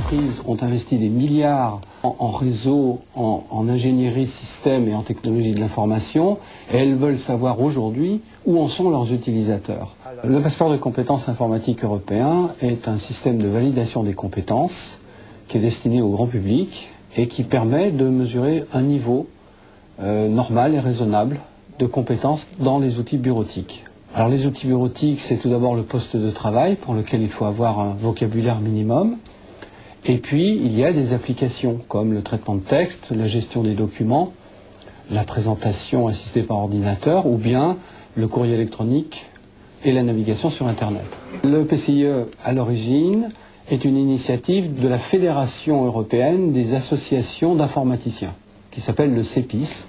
entreprises ont investi des milliards en réseau, en ingénierie système et en technologie de l'information, et elles veulent savoir aujourd'hui où en sont leurs utilisateurs. Le passeport de compétences informatiques européen est un système de validation des compétences qui est destiné au grand public et qui permet de mesurer un niveau normal et raisonnable de compétences dans les outils bureautiques. Alors les outils bureautiques, c'est tout d'abord le poste de travail pour lequel il faut avoir un vocabulaire minimum. Et puis, il y a des applications comme le traitement de texte, la gestion des documents, la présentation assistée par ordinateur ou bien le courrier électronique et la navigation sur Internet. Le PCIE, à l'origine, est une initiative de la Fédération européenne des associations d'informaticiens, qui s'appelle le CEPIS.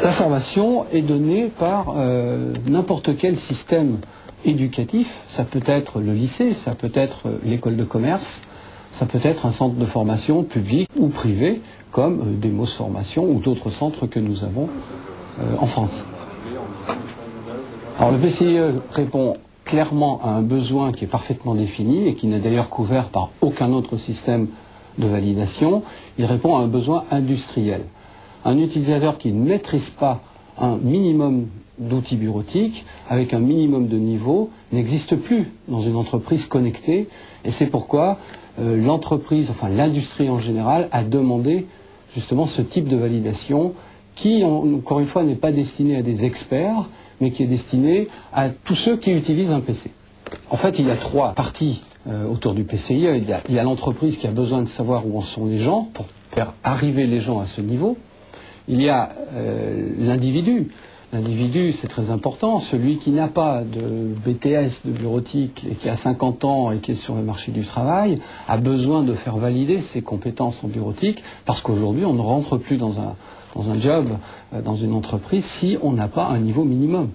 La formation est donnée par n'importe quel système éducatif. Ça peut être le lycée, ça peut être l'école de commerce, ça peut être un centre de formation public ou privé, comme Demos Formation ou d'autres centres que nous avons en France. Alors le PCIE répond clairement à un besoin qui est parfaitement défini et qui n'est d'ailleurs couvert par aucun autre système de validation. Il répond à un besoin industriel. Un utilisateur qui ne maîtrise pas un minimum d'outils bureautiques, avec un minimum de niveau, n'existe plus dans une entreprise connectée. Et c'est pourquoi l'entreprise, enfin l'industrie en général, a demandé justement ce type de validation qui, encore une fois, n'est pas destiné à des experts, mais qui est destiné à tous ceux qui utilisent un PC. En fait, il y a trois parties autour du PCIE. Il y a l'entreprise qui a besoin de savoir où en sont les gens pour faire arriver les gens à ce niveau. Il y a l'individu. L'individu, c'est très important. Celui qui n'a pas de BTS de bureautique et qui a 50 ans et qui est sur le marché du travail a besoin de faire valider ses compétences en bureautique parce qu'aujourd'hui, on ne rentre plus dans un job, dans une entreprise, si on n'a pas un niveau minimum.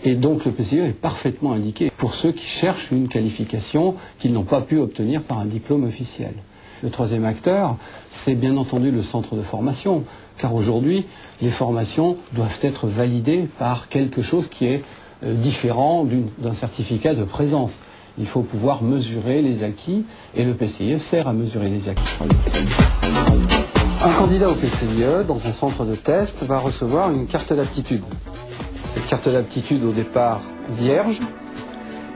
Et donc le PCIE est parfaitement indiqué pour ceux qui cherchent une qualification qu'ils n'ont pas pu obtenir par un diplôme officiel. Le troisième acteur, c'est bien entendu le centre de formation, car aujourd'hui, les formations doivent être validées par quelque chose qui est différent d'un certificat de présence. Il faut pouvoir mesurer les acquis, et le PCIE sert à mesurer les acquis. Un candidat au PCIE, dans un centre de test, va recevoir une carte d'aptitude. Cette carte d'aptitude, au départ, vierge,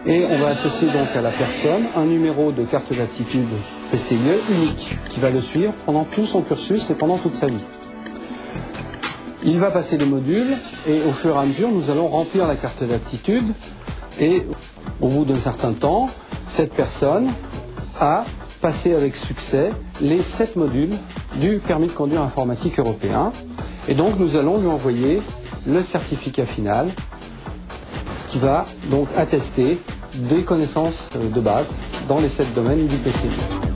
et on va associer donc à la personne un numéro de carte d'aptitude PCIE unique, qui va le suivre pendant tout son cursus et pendant toute sa vie. Il va passer des modules, et au fur et à mesure, nous allons remplir la carte d'aptitude, et au bout d'un certain temps, cette personne a passé avec succès les 7 modules du permis de conduire informatique européen. Et donc nous allons lui envoyer le certificat final qui va donc attester des connaissances de base dans les 7 domaines du PCIE.